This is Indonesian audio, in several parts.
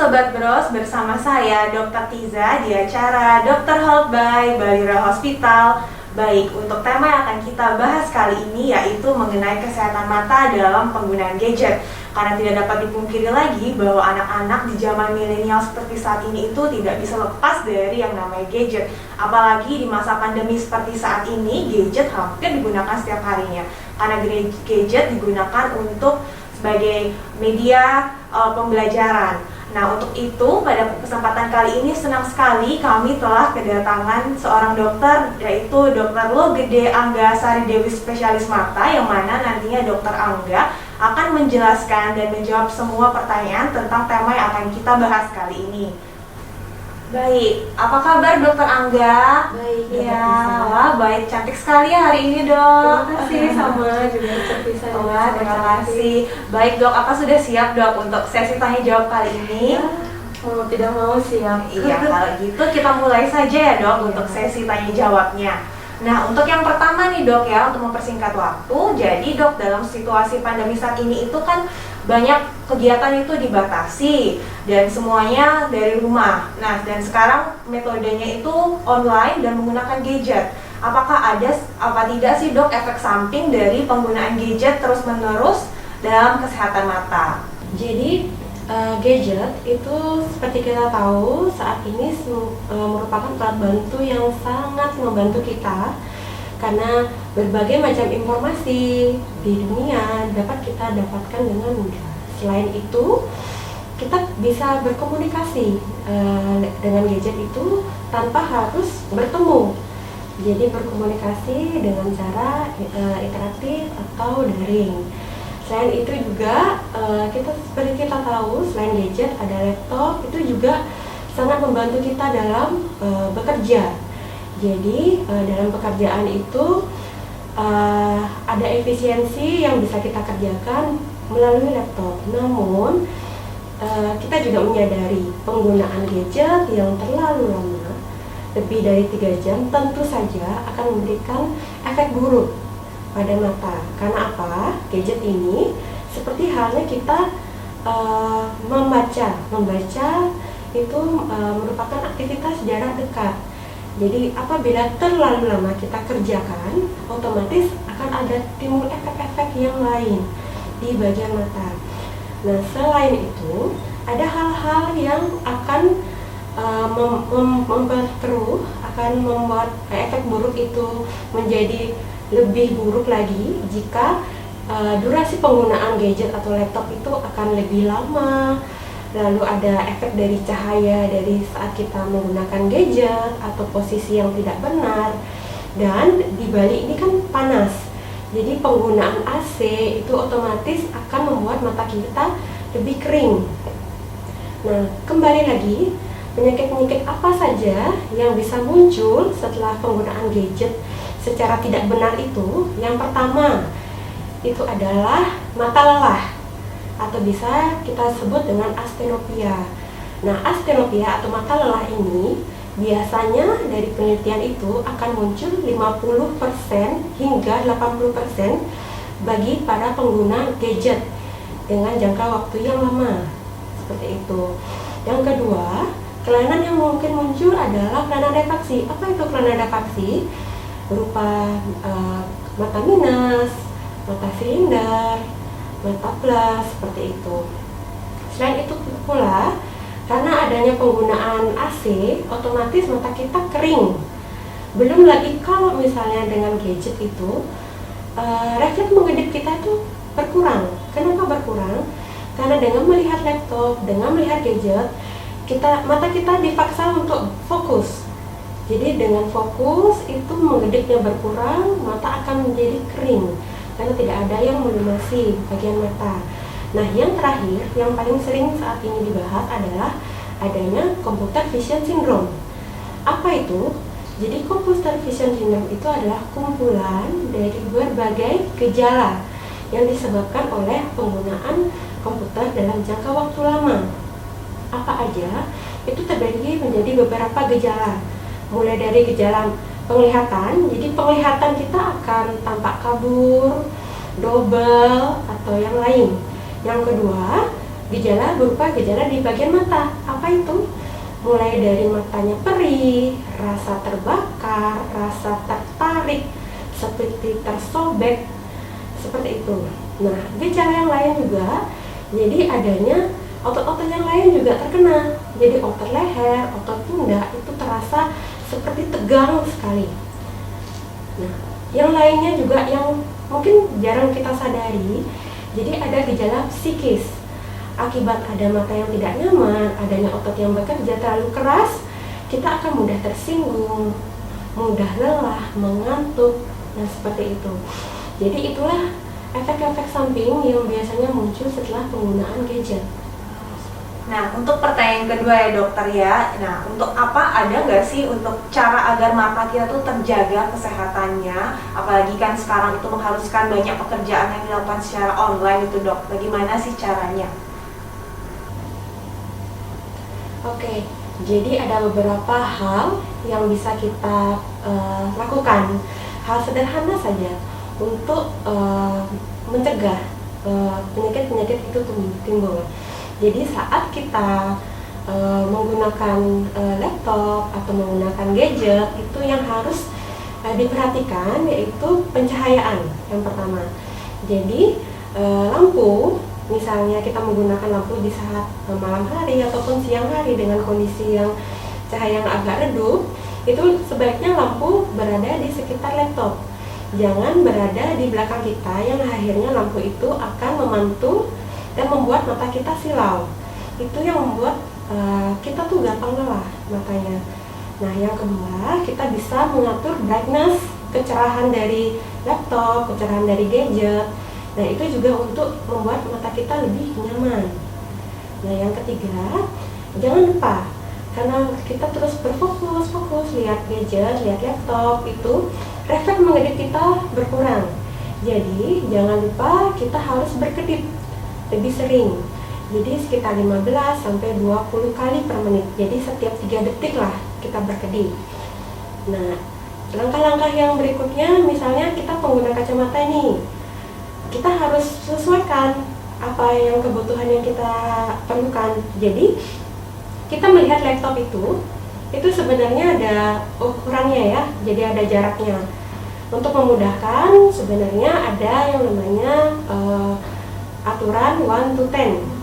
Sobat Bros, bersama saya Dr. Tiza di acara Dr. Health by Balira Hospital. Baik, untuk tema yang akan kita bahas kali ini yaitu mengenai kesehatan mata dalam penggunaan gadget. Karena tidak dapat dipungkiri lagi bahwa anak-anak di zaman milenial seperti saat ini itu tidak bisa lepas dari yang namanya gadget. Apalagi di masa pandemi seperti saat ini, gadget hampir digunakan setiap harinya. Karena gadget digunakan untuk sebagai media pembelajaran. Nah, untuk itu pada kesempatan kali ini senang sekali kami telah kedatangan seorang dokter, yaitu Dr. Logede Angga Sari Dewi, spesialis mata, yang mana nantinya Dr. Angga akan menjelaskan dan menjawab semua pertanyaan tentang tema yang akan kita bahas kali ini. Baik, apa kabar Dr. Angga? Baik, ya, wah baik, cantik sekali ya hari ini dok. Terima kasih, sama juga seperti saya. Wah, terima kasih. Baik dok, apa sudah siap dok untuk sesi tanya jawab kali ini? Ya, mau tidak mau siap. Iya, kalau gitu kita mulai saja ya dok untuk sesi tanya jawabnya. Nah, untuk yang pertama nih dok ya, untuk mempersingkat waktu, jadi dok dalam situasi pandemi saat ini itu kan banyak kegiatan itu dibatasi dan semuanya dari rumah. Nah, dan sekarang metodenya itu online dan menggunakan gadget. Apakah ada apa tidak sih dok efek samping dari penggunaan gadget terus-menerus dalam kesehatan mata? Jadi gadget itu seperti kita tahu saat ini merupakan alat bantu yang sangat membantu kita karena berbagai macam informasi di dunia dapat kita dapatkan dengan mudah. Selain itu, kita bisa berkomunikasi dengan gadget itu tanpa harus bertemu. Jadi berkomunikasi dengan cara interaktif atau daring. Selain itu juga seperti kita tahu, selain gadget ada laptop, itu juga sangat membantu kita dalam bekerja. Jadi dalam pekerjaan itu ada efisiensi yang bisa kita kerjakan melalui laptop. Namun kita juga menyadari penggunaan gadget yang terlalu lama, lebih dari 3 jam, tentu saja akan memberikan efek buruk pada mata. Karena apa? Gadget ini seperti halnya kita membaca itu merupakan aktivitas jarak dekat. Jadi apabila terlalu lama kita kerjakan, otomatis akan ada timbul efek-efek yang lain di bagian mata. Nah, selain itu ada hal-hal yang akan memperkeruh, akan membuat efek buruk itu menjadi lebih buruk lagi jika durasi penggunaan gadget atau laptop itu akan lebih lama. Lalu ada efek dari cahaya dari saat kita menggunakan gadget atau posisi yang tidak benar. Dan di balik ini kan panas, jadi penggunaan AC itu otomatis akan membuat mata kita lebih kering. Nah, kembali lagi, penyakit-penyakit apa saja yang bisa muncul setelah penggunaan gadget secara tidak benar itu? Yang pertama itu adalah mata lelah, atau bisa kita sebut dengan astenopia. Nah, astenopia atau mata lelah ini biasanya dari penelitian itu akan muncul 50% hingga 80% bagi para pengguna gadget dengan jangka waktu yang lama. Seperti itu. Yang kedua, kelainan yang mungkin muncul adalah kelainan refraksi. Apa itu kelainan refraksi? Berupa mata minus, mata silinder, mata plus, seperti itu. Selain itu pula, karena adanya penggunaan AC, otomatis mata kita kering. Belum lagi kalau misalnya dengan gadget itu refleks mengedip kita itu berkurang. Kenapa berkurang? Karena dengan melihat laptop, dengan melihat gadget, mata kita dipaksa untuk fokus. Jadi dengan fokus itu mengedipnya berkurang, mata akan menjadi kering karena tidak ada yang melumasi bagian mata. Nah, yang terakhir, yang paling sering saat ini dibahas adalah adanya computer vision syndrome. Apa itu? Jadi computer vision syndrome itu adalah kumpulan dari berbagai gejala yang disebabkan oleh penggunaan komputer dalam jangka waktu lama. Apa aja? Itu terbagi menjadi beberapa gejala. Mulai dari gejala penglihatan, jadi penglihatan kita akan tampak kabur, double, atau yang lain. Yang kedua, Gejala berupa gejala di bagian mata. Apa itu? Mulai dari matanya perih, rasa terbakar, rasa tertarik, seperti tersobek, seperti itu. Nah, gejala yang lain juga, jadi adanya otot-otot yang lain juga terkena. Jadi otot leher, otot pundak itu terasa seperti tegang sekali. Nah, yang lainnya juga yang mungkin jarang kita sadari, jadi ada gejala psikis. Akibat ada mata yang tidak nyaman, adanya otot yang bekerja terlalu keras, kita akan mudah tersinggung, mudah lelah, mengantuk, nah seperti itu. Jadi itulah efek-efek samping yang biasanya muncul setelah penggunaan gadget. Nah, untuk pertanyaan kedua ya dokter ya. Nah, untuk apa ada nggak sih untuk cara agar mata kita tuh terjaga kesehatannya? Apalagi kan sekarang itu mengharuskan banyak pekerjaan yang dilakukan secara online itu dok. Bagaimana sih caranya? Oke, jadi ada beberapa hal yang bisa kita lakukan. Hal sederhana saja untuk mencegah penyakit-penyakit itu timbul. Jadi saat kita menggunakan laptop atau menggunakan gadget, itu yang harus diperhatikan yaitu pencahayaan yang pertama. Jadi lampu, misalnya kita menggunakan lampu di saat malam hari ataupun siang hari dengan kondisi yang cahaya yang agak redup, itu sebaiknya lampu berada di sekitar laptop. Jangan berada di belakang kita yang akhirnya lampu itu akan memantul dan membuat mata kita silau. Itu yang membuat kita tuh gampang lelah matanya. Nah, yang kedua, kita bisa mengatur brightness, kecerahan dari laptop, kecerahan dari gadget. Nah, itu juga untuk membuat mata kita lebih nyaman. Nah, yang ketiga, jangan lupa, karena kita terus berfokus lihat gadget, lihat laptop, itu refleks mengedip kita berkurang. Jadi, jangan lupa kita harus berkedip lebih sering. Jadi sekitar 15 sampai 20 kali per menit. Jadi setiap 3 detik lah kita berkedip. Nah, langkah-langkah yang berikutnya, misalnya kita pengguna kacamata nih, kita harus sesuaikan apa yang kebutuhan yang kita perlukan. Jadi kita melihat laptop itu sebenarnya ada ukurannya ya, jadi ada jaraknya. Untuk memudahkan, sebenarnya ada yang namanya aturan 1 to 10.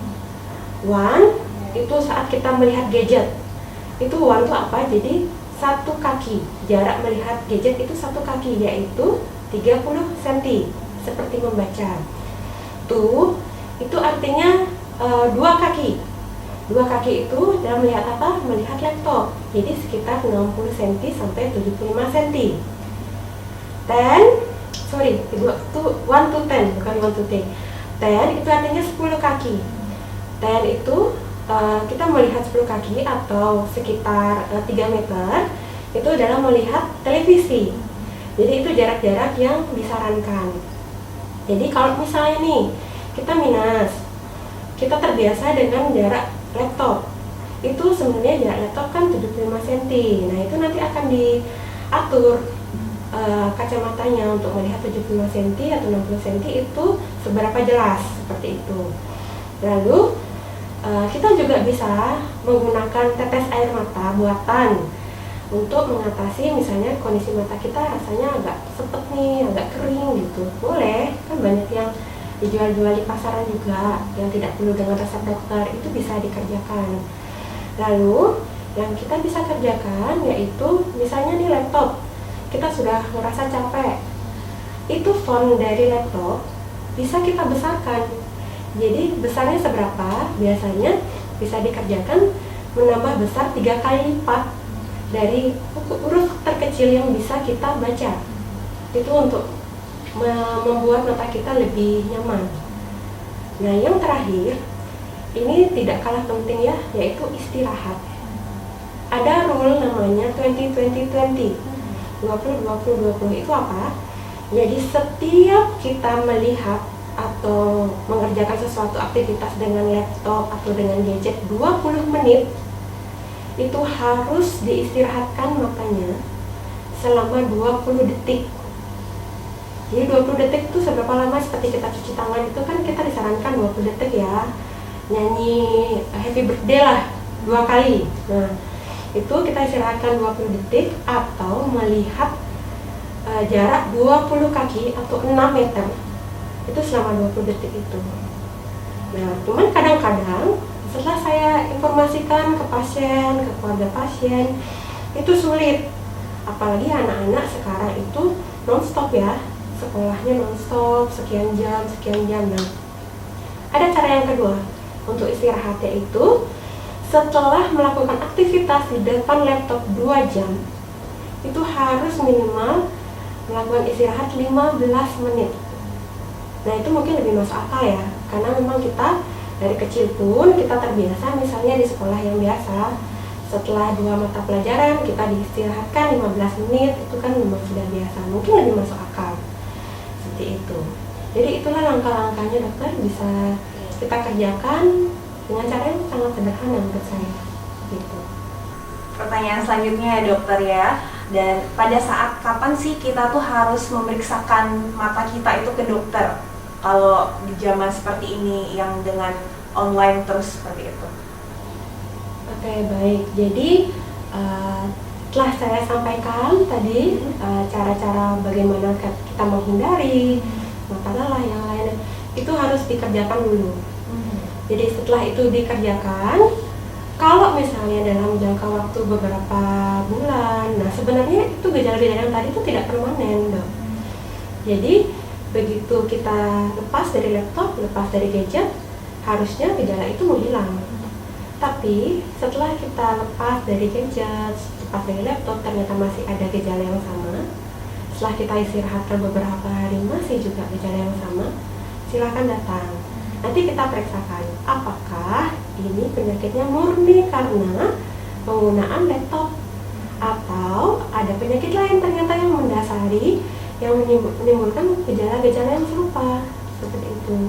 1 itu saat kita melihat gadget, itu 1 itu apa? Jadi 1 kaki, jarak melihat gadget itu 1 kaki, yaitu 30 cm, seperti membaca. 2 itu artinya 2 kaki. 2 kaki itu dalam melihat apa? Melihat laptop, jadi sekitar 60 cm sampai 75 cm. 1 to 10, bukan 1 to 10. 10 itu artinya 10 kaki. 10 itu kita melihat 10 kaki atau sekitar 3 meter, itu adalah melihat televisi. Jadi itu jarak-jarak yang disarankan. Jadi kalau misalnya nih kita minus, kita terbiasa dengan jarak laptop, itu sebenarnya jarak laptop kan 75 cm. Nah, itu nanti akan diatur kacamatanya untuk melihat 75 cm atau 60 cm itu seberapa jelas, seperti itu. Lalu kita juga bisa menggunakan tetes air mata buatan untuk mengatasi misalnya kondisi mata kita rasanya agak sepet nih, agak kering gitu. Boleh, kan banyak yang dijual-jual di pasaran juga yang tidak perlu dengan resep dokter, itu bisa dikerjakan. Lalu yang kita bisa kerjakan yaitu misalnya di laptop kita sudah merasa capek, itu font dari laptop bisa kita besarkan. Jadi besarnya seberapa? Biasanya bisa dikerjakan menambah besar 3 kali lipat dari huruf terkecil yang bisa kita baca. Itu untuk membuat mata kita lebih nyaman. Nah, yang terakhir, ini tidak kalah penting ya, yaitu istirahat. Ada rule namanya 20-20-20. 20-20-20 itu apa? Jadi setiap kita melihat atau mengerjakan sesuatu aktivitas dengan laptop atau dengan gadget 20 menit, itu harus diistirahatkan matanya selama 20 detik. Jadi 20 detik itu seberapa lama? Seperti kita cuci tangan itu kan kita disarankan 20 detik ya. nyanyi happy birthday lah 2 kali. Nah, itu kita istirahatkan 20 detik atau melihat jarak 20 kaki atau 6 meter. Itu selama 20 detik itu. Nah, cuman kadang-kadang setelah saya informasikan ke pasien, ke keluarga pasien, itu sulit. Apalagi anak-anak sekarang itu non-stop ya, sekolahnya non-stop, sekian jam. Nah, ada cara yang kedua untuk istirahatnya itu setelah melakukan aktivitas di depan laptop 2 jam, itu harus minimal melakukan istirahat 15 menit. Nah, itu mungkin lebih masuk akal ya, karena memang kita dari kecil pun kita terbiasa misalnya di sekolah yang biasa, setelah 2 mata pelajaran kita diistirahatkan 15 menit, itu kan memang sudah biasa, mungkin lebih masuk akal seperti itu. Jadi itulah langkah-langkahnya dokter, bisa kita kerjakan dengan cara yang sangat sederhana menurut saya gitu. Pertanyaan selanjutnya ya dokter ya, dan pada saat kapan sih kita tuh harus memeriksakan mata kita itu ke dokter kalau di zaman seperti ini yang dengan online terus seperti itu? Oke, baik. Jadi telah saya sampaikan tadi cara-cara bagaimana kita menghindari mata lelah yang lain, itu harus dikerjakan dulu. Jadi setelah itu dikerjakan, kalau misalnya dalam jangka waktu beberapa bulan, nah sebenarnya itu gejala-gejala yang tadi itu tidak permanen, dok. Jadi begitu kita lepas dari laptop, lepas dari gadget, harusnya gejala itu menghilang. Tapi setelah kita lepas dari gadget, lepas dari laptop, ternyata masih ada gejala yang sama. Setelah kita istirahatkan beberapa hari masih juga gejala yang sama, silakan datang. Nanti kita periksakan apakah ini penyakitnya murni karena penggunaan laptop atau ada penyakit lain ternyata yang mendasari yang menimbulkan gejala-gejala yang serupa seperti itu.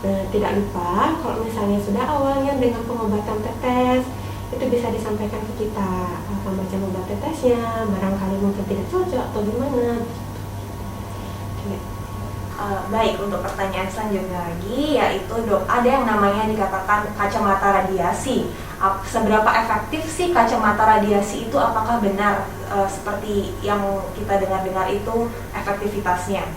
Nah, tidak lupa kalau misalnya sudah awalnya dengan pengobatan tetes, itu bisa disampaikan ke kita apa macam obat tetesnya, barangkali mungkin tidak cocok atau gimana. Baik, untuk pertanyaan selanjutnya lagi, yaitu dok, ada yang namanya dikatakan kacamata radiasi. Seberapa efektif sih kacamata radiasi itu? Apakah benar seperti yang kita dengar-dengar itu efektivitasnya?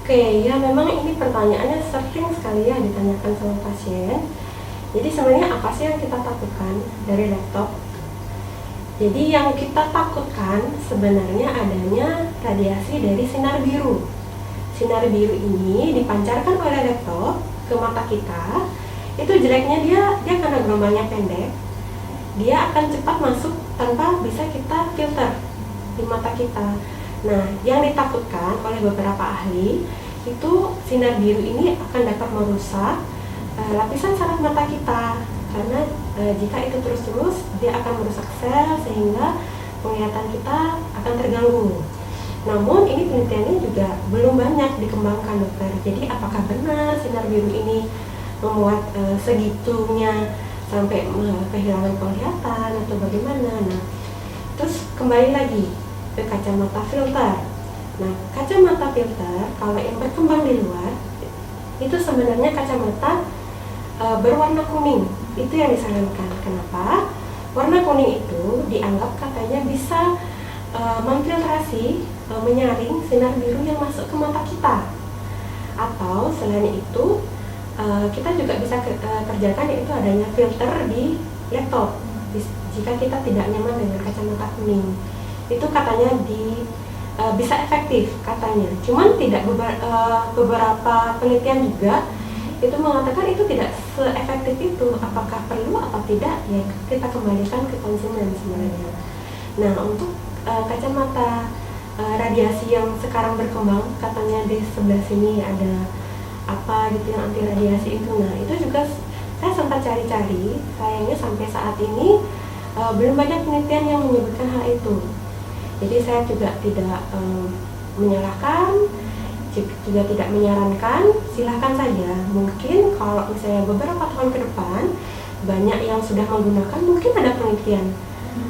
Oke, ya memang ini pertanyaannya sering sekali ya ditanyakan sama pasien. Jadi sebenarnya apa sih yang kita takutkan dari laptop? Jadi yang kita takutkan sebenarnya adanya radiasi dari sinar biru. Sinar biru ini dipancarkan oleh laptop ke mata kita. Itu jeleknya dia karena gelombangnya pendek, dia akan cepat masuk tanpa bisa kita filter di mata kita. Nah, yang ditakutkan oleh beberapa ahli itu sinar biru ini akan dapat merusak lapisan saraf mata kita, karena jika itu terus-terus dia akan merusak sel sehingga penglihatan kita akan terganggu. Namun ini penelitiannya juga belum banyak dikembangkan, dokter. Jadi apakah benar sinar biru ini membuat segitunya sampai kehilangan penglihatan atau bagaimana? Nah, terus kembali lagi ke kacamata filter. Nah, kacamata filter kalau yang berkembang di luar itu sebenarnya kacamata berwarna kuning. Itu yang disarankan. Kenapa? Warna kuning itu dianggap katanya bisa memfiltrasi, menyaring sinar biru yang masuk ke mata kita. Atau selain itu kita juga bisa kerjakan yaitu adanya filter di laptop jika kita tidak nyaman dengan kacamata kuning. Itu katanya bisa efektif katanya. Cuman tidak beberapa penelitian juga itu mengatakan itu tidak seefektif itu. Apakah perlu atau tidak, ya kita kembalikan ke konsumen sebenarnya. Nah, untuk kacamata radiasi yang sekarang berkembang, katanya di sebelah sini ada apa gitu yang anti radiasi itu. Nah, itu juga saya sempat cari-cari, sayangnya sampai saat ini belum banyak penelitian yang menyebutkan hal itu. Jadi saya juga tidak menyalahkan, juga tidak menyarankan, silahkan saja. Mungkin kalau misalnya beberapa tahun ke depan banyak yang sudah menggunakan, mungkin ada penelitian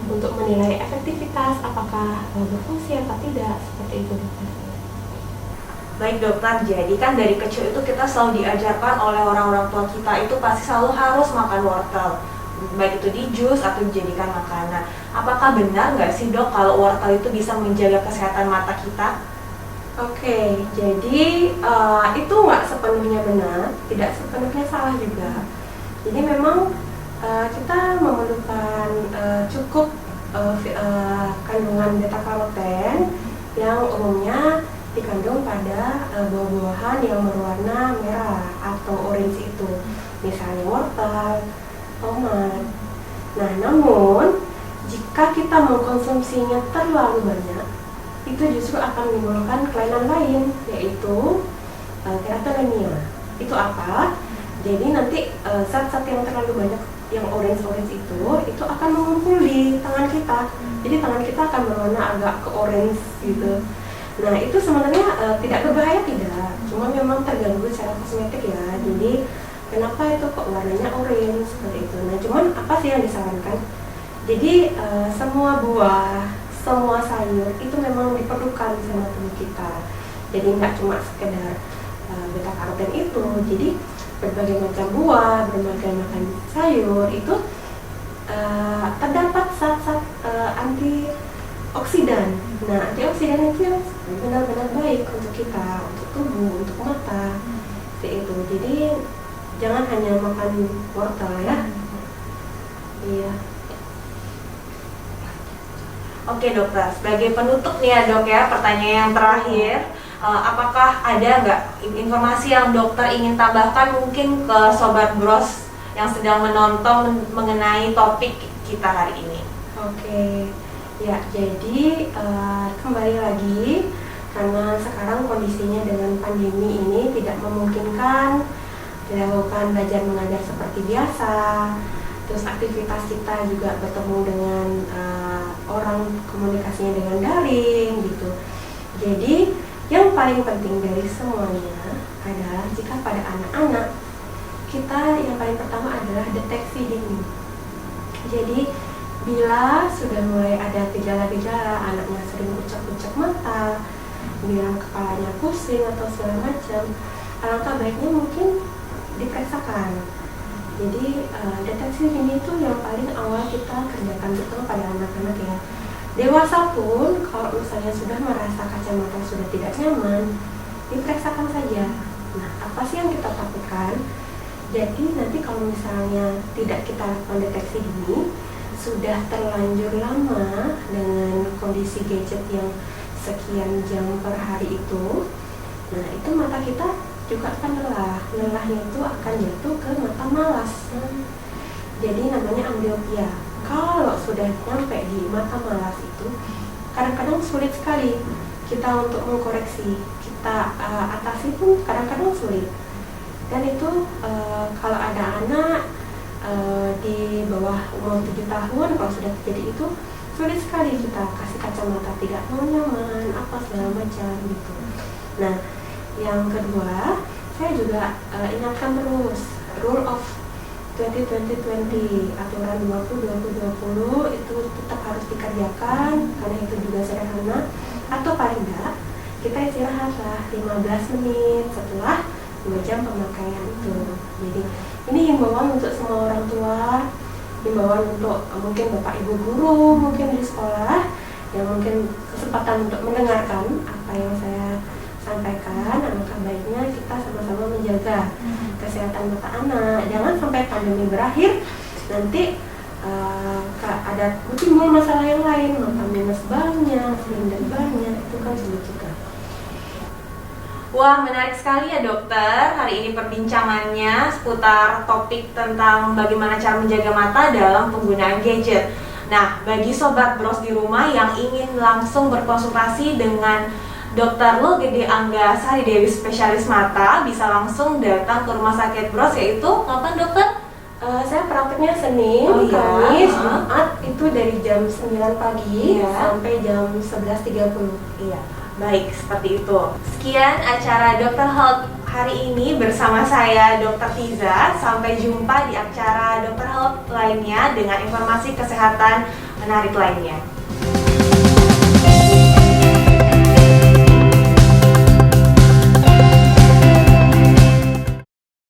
untuk menilai efektivitas apakah berfungsi atau tidak, seperti itu. Baik dokter, jadi kan dari kecil itu kita selalu diajarkan oleh orang-orang tua kita itu pasti selalu harus makan wortel, baik itu di jus atau dijadikan makanan. Apakah benar nggak sih dok kalau wortel itu bisa menjaga kesehatan mata kita? Oke, jadi itu nggak sepenuhnya benar, tidak sepenuhnya salah juga. Jadi memang kita memerlukan cukup kandungan beta karoten yang umumnya dikandung pada buah-buahan yang berwarna merah atau orange itu, misalnya wortel, tomat. Nah, namun jika kita mengkonsumsinya terlalu banyak, itu justru akan menimbulkan kelainan lain, yaitu keratonemia. Itu apa? Jadi nanti zat-zat yang terlalu banyak yang orange itu akan mengumpul di tangan kita. Jadi tangan kita akan berwarna agak ke orange gitu. Nah, itu sebenarnya tidak berbahaya, tidak, cuma memang terganggu secara kosmetik ya. Jadi kenapa itu kok warnanya orange seperti itu. Nah, cuman apa sih yang disarankan? Jadi semua buah, semua sayur itu memang diperlukan sama tubuh kita. Jadi nggak cuma sekedar beta karoten itu. Jadi berbagai macam buah, berbagai macam sayur itu terdapat zat-zat antioksidan. Nah, antioksidan itu yang benar-benar baik untuk kita, untuk tubuh, untuk mata, seperti itu. Jadi jangan hanya makan wortel ya. Iya. Oke dokter, sebagai penutup nih ya dok ya, pertanyaan yang terakhir, apakah ada nggak informasi yang dokter ingin tambahkan mungkin ke Sobat Bros yang sedang menonton mengenai topik kita hari ini? Oke, ya jadi kembali lagi, karena sekarang kondisinya dengan pandemi ini tidak memungkinkan dilakukan belajar mengajar seperti biasa. Terus aktivitas kita juga bertemu dengan orang, komunikasinya dengan daring gitu. Jadi yang paling penting dari semuanya adalah jika pada anak-anak, kita yang paling pertama adalah deteksi dini. Jadi bila sudah mulai ada gejala-gejala, anaknya sering ucap-ucap mata, bilang kepalanya pusing atau segala macam, alangkah baiknya mungkin diperiksakan. Jadi deteksi dini itu yang paling awal kita kerjakan, terutama pada anak-anak ya. Dewasa pun kalau misalnya sudah merasa kacamata sudah tidak nyaman, diperiksakan saja. Nah, apa sih yang kita takutkan? Jadi nanti kalau misalnya tidak kita lakukan deteksi dini, sudah terlanjur lama dengan kondisi gadget yang sekian jam per hari itu, nah itu mata kita juga akan lelah. Lelahnya itu akan jatuh ke mata malas. Jadi namanya amblyopia. Kalau sudah nyampe di mata malas itu, kadang-kadang sulit sekali kita untuk mengkoreksi. Kita atasi pun kadang-kadang sulit. Dan itu kalau ada anak di bawah umur 7 tahun, kalau sudah terjadi itu, sulit sekali kita kasih kacamata, tidak mau nyaman, apa segala macam gitu. Nah, yang kedua, saya juga ingatkan terus rule of 20-20-20, aturan 20-20-20 itu tetap harus dikerjakan karena itu juga sederhana. Atau paling enggak kita istirahatlah 15 menit setelah 2 jam pemakaian itu. Jadi ini himbauan untuk semua orang tua, himbauan untuk mungkin bapak ibu guru mungkin di sekolah yang mungkin kesempatan untuk mendengarkan apa yang saya sampaikan. Alangkah baiknya kita sama-sama menjaga kesehatan mata anak. Jangan sampai pandemi berakhir nanti ada timbul masalah yang lain, mata minus banyak, silinder banyak, itu kan sulit juga. Wah, menarik sekali ya dokter. Hari ini perbincangannya seputar topik tentang bagaimana cara menjaga mata dalam penggunaan gadget. Nah, bagi Sobat Bros di rumah yang ingin langsung berkonsultasi dengan Dr. Logede Angga Sari Dewi spesialis mata, bisa langsung datang ke Rumah Sakit Bros, yaitu kapan dokter? Saya prakteknya Senin, Kamis, Jumat itu dari jam 9 pagi sampai jam 11.30. Iya, baik seperti itu. Sekian acara Dr. Health hari ini bersama saya Dr. Tiza. Sampai jumpa di acara Dr. Health lainnya dengan informasi kesehatan menarik lainnya.